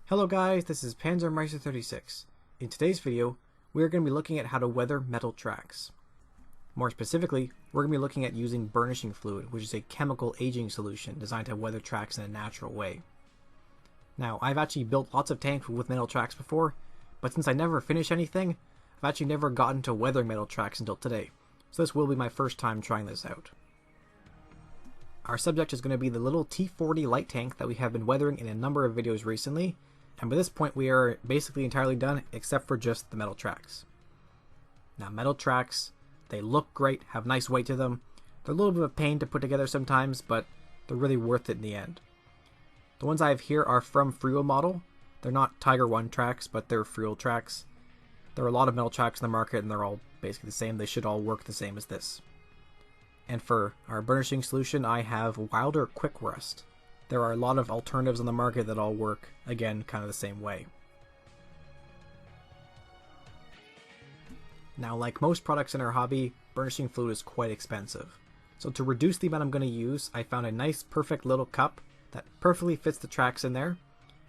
Hello guys, this is Panzermeister36. In today's video, we are going to be looking at how to weather metal tracks. More specifically, we're going to be looking at using burnishing fluid, which is a chemical aging solution designed to weather tracks in a natural way. Now, I've actually built lots of tanks with metal tracks before, but since I never finish anything, I've actually never gotten to weathering metal tracks until today, so this will be my first time trying this out. Our subject is going to be the little T40 light tank that we have been weathering in a number of videos recently, and by this point we are basically entirely done except for just the metal tracks. Now metal tracks, they look great, have nice weight to them. They're a little bit of a pain to put together sometimes, but they're really worth it in the end. The ones I have here are from Friulmodel. They're not Tiger 1 tracks, but they're Friul tracks. There are a lot of metal tracks in the market and they're all basically the same. They should all work the same as this. And for our burnishing solution, I have Wilder Quick Rust. There are a lot of alternatives on the market that all work, again, kind of the same way. Now, like most products in our hobby, burnishing fluid is quite expensive. So to reduce the amount I'm going to use, I found a nice, perfect little cup that perfectly fits the tracks in there. And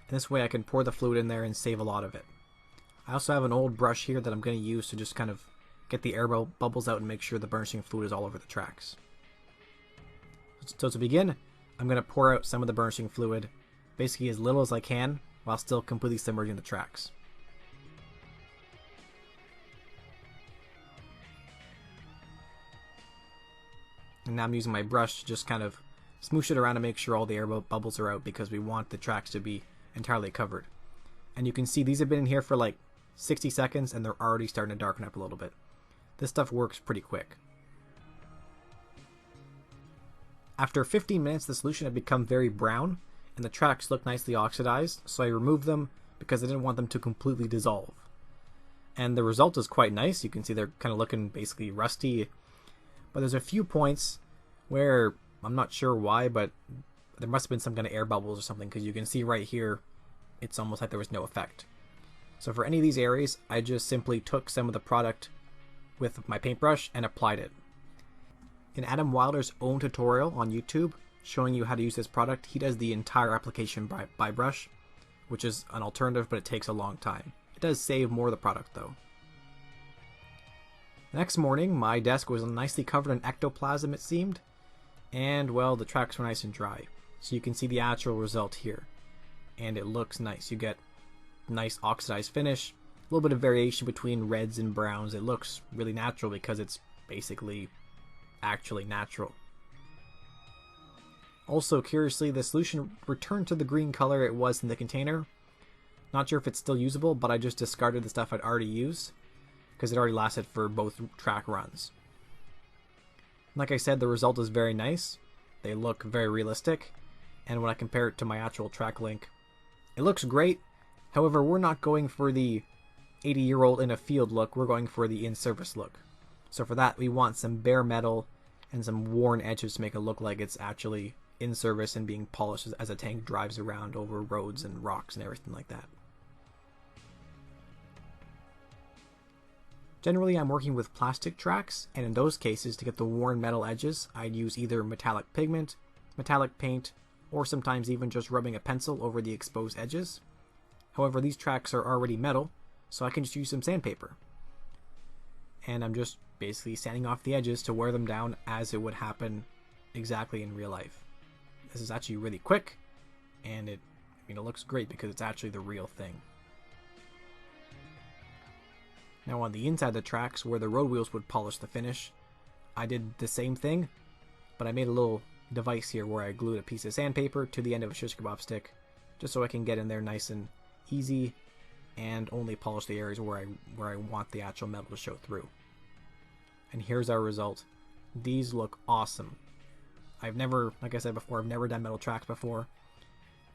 this way I can pour the fluid in there and save a lot of it. I also have an old brush here that I'm going to use to just kind of get the air bubbles out and make sure the burnishing fluid is all over the tracks. So to begin, I'm going to pour out some of the burnishing fluid, basically as little as I can, while still completely submerging the tracks. And now I'm using my brush to just kind of smoosh it around to make sure all the air bubbles are out, because we want the tracks to be entirely covered. And you can see these have been in here for like 60 seconds and they're already starting to darken up a little bit. This stuff works pretty quick. After 15 minutes, the solution had become very brown and the tracks looked nicely oxidized, so I removed them because I didn't want them to completely dissolve. And the result is quite nice. You can see they're kind of looking basically rusty, but there's a few points where I'm not sure why, but there must have been some kind of air bubbles or something, because you can see right here it's almost like there was no effect. So for any of these areas, I just simply took some of the product with my paintbrush and applied it. In Adam Wilder's own tutorial on YouTube showing you how to use this product, he does the entire application by brush, which is an alternative, but it takes a long time. It does save more of the product though. The next morning, my desk was nicely covered in ectoplasm, it seemed, and well, the tracks were nice and dry. So you can see the actual result here, and it looks nice. You get nice oxidized finish, a little bit of variation between reds and browns. It looks really natural because it's basically actually natural. Also, curiously, the solution returned to the green color it was in the container. Not sure if it's still usable, but I just discarded the stuff I'd already used because it already lasted for both track runs. Like I said, the result is very nice. They look very realistic, and when I compare it to my actual track link, it looks great. However, we're not going for the 80-year-old in a field look, we're going for the in-service look. So for that, we want some bare metal and some worn edges to make it look like it's actually in service and being polished as a tank drives around over roads and rocks and everything like that. Generally, I'm working with plastic tracks, and in those cases, to get the worn metal edges, I'd use either metallic pigment, metallic paint, or sometimes even just rubbing a pencil over the exposed edges. However, these tracks are already metal, so I can just use some sandpaper. And I'm just basically sanding off the edges to wear them down as it would happen exactly in real life. This is actually really quick, and it looks great because it's actually the real thing. Now on the inside of the tracks, where the road wheels would polish the finish, I did the same thing, but I made a little device here where I glued a piece of sandpaper to the end of a shish kebab stick, just so I can get in there nice and easy and only polish the areas where I want the actual metal to show through. And here's our result. These look awesome. I've never, like I said before, I've never done metal tracks before,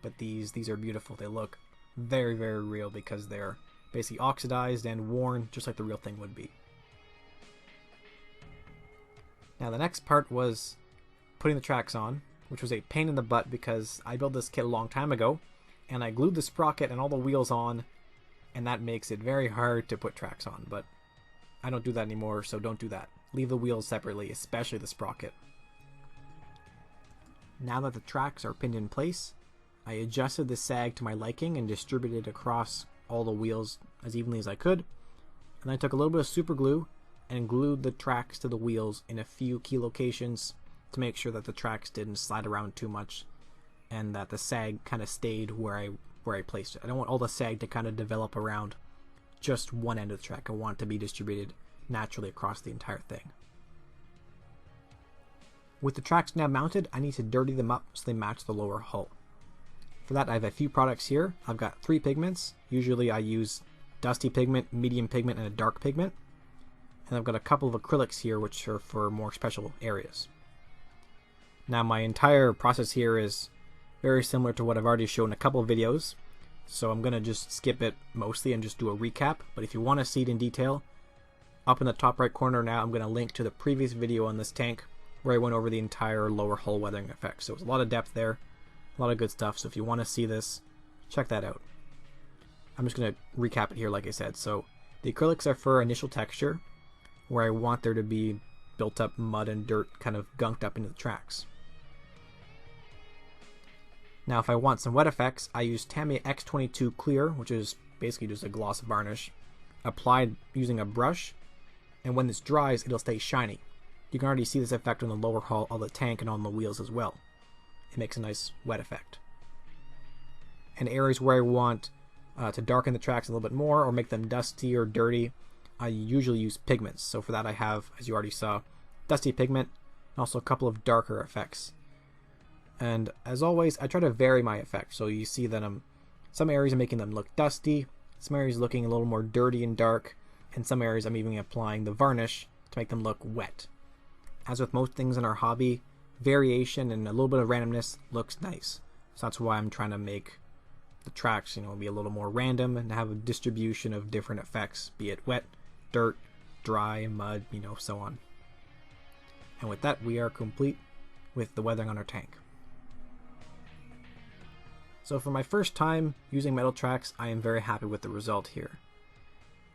but these are beautiful. They look very, very real because they're basically oxidized and worn just like the real thing would be. Now the next part was putting the tracks on, which was a pain in the butt because I built this kit a long time ago, and I glued the sprocket and all the wheels on, and that makes it very hard to put tracks on, but I don't do that anymore, so don't do that. Leave the wheels separately, especially the sprocket. Now that the tracks are pinned in place, I adjusted the sag to my liking and distributed it across all the wheels as evenly as I could. And I took a little bit of super glue and glued the tracks to the wheels in a few key locations to make sure that the tracks didn't slide around too much and that the sag kind of stayed where I placed it. I don't want all the sag to kind of develop around just one end of the track. I want it to be distributed naturally across the entire thing. With the tracks now mounted, I need to dirty them up so they match the lower hull. For that, I have a few products here. I've got 3 pigments. Usually I use dusty pigment, medium pigment, and a dark pigment. And I've got a couple of acrylics here which are for more special areas. Now my entire process here is very similar to what I've already shown in a couple of videos, so I'm going to just skip it mostly and just do a recap. But if you want to see it in detail, up in the top right corner now I'm going to link to the previous video on this tank where I went over the entire lower hull weathering effect. So it's a lot of depth there, a lot of good stuff, so if you want to see this, check that out. I'm just going to recap it here like I said. So the acrylics are for initial texture, where I want there to be built up mud and dirt kind of gunked up into the tracks. Now if I want some wet effects, I use Tamiya X22 Clear, which is basically just a gloss varnish, applied using a brush, and when this dries it'll stay shiny. You can already see this effect on the lower hull of the tank and on the wheels as well. It makes a nice wet effect. And areas where I want to darken the tracks a little bit more or make them dusty or dirty, I usually use pigments. So for that I have, as you already saw, dusty pigment and also a couple of darker effects. And as always, I try to vary my effects. So you see that some areas I'm making them look dusty, some areas looking a little more dirty and dark, and some areas I'm even applying the varnish to make them look wet. As with most things in our hobby, variation and a little bit of randomness looks nice. So that's why I'm trying to make the tracks, be a little more random and have a distribution of different effects, be it wet, dirt, dry, mud, so on. And with that, we are complete with the weathering on our tank. So for my first time using metal tracks, I am very happy with the result here.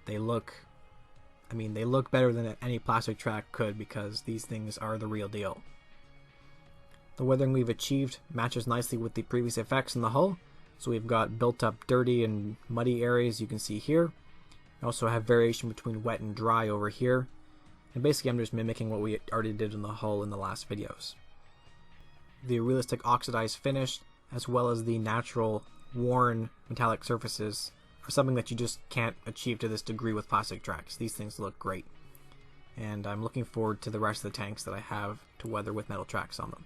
They look better than any plastic track could because these things are the real deal. The weathering we've achieved matches nicely with the previous effects in the hull. So we've got built up dirty and muddy areas you can see here. I also have variation between wet and dry over here. And basically I'm just mimicking what we already did in the hull in the last videos. The realistic oxidized finish, as well as the natural worn metallic surfaces, are something that you just can't achieve to this degree with plastic tracks. These things look great. And I'm looking forward to the rest of the tanks that I have to weather with metal tracks on them.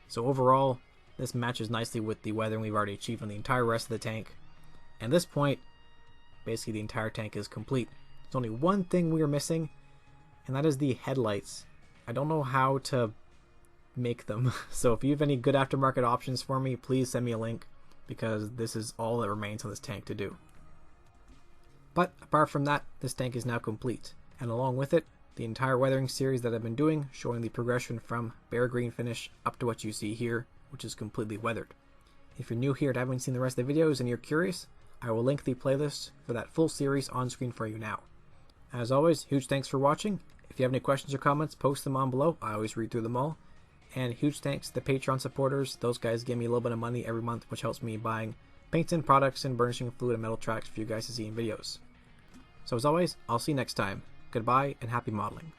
So overall, this matches nicely with the weathering we've already achieved on the entire rest of the tank. And at this point, basically the entire tank is complete. There's only one thing we are missing, and that is the headlights. I don't know how to make them, so if you have any good aftermarket options for me, please send me a link, because this is all that remains on this tank to do. But apart from that, this tank is now complete, and along with it, the entire weathering series that I've been doing, showing the progression from bare green finish up to what you see here, which is completely weathered. If you're new here and haven't seen the rest of the videos and you're curious, I will link the playlist for that full series on screen for you now. As always, huge thanks for watching. If you have any questions or comments, post them on below. I always read through them all. And huge thanks to the Patreon supporters. Those guys give me a little bit of money every month, which helps me buying paints and products and burnishing fluid and metal tracks for you guys to see in videos. So as always, I'll see you next time. Goodbye and happy modeling.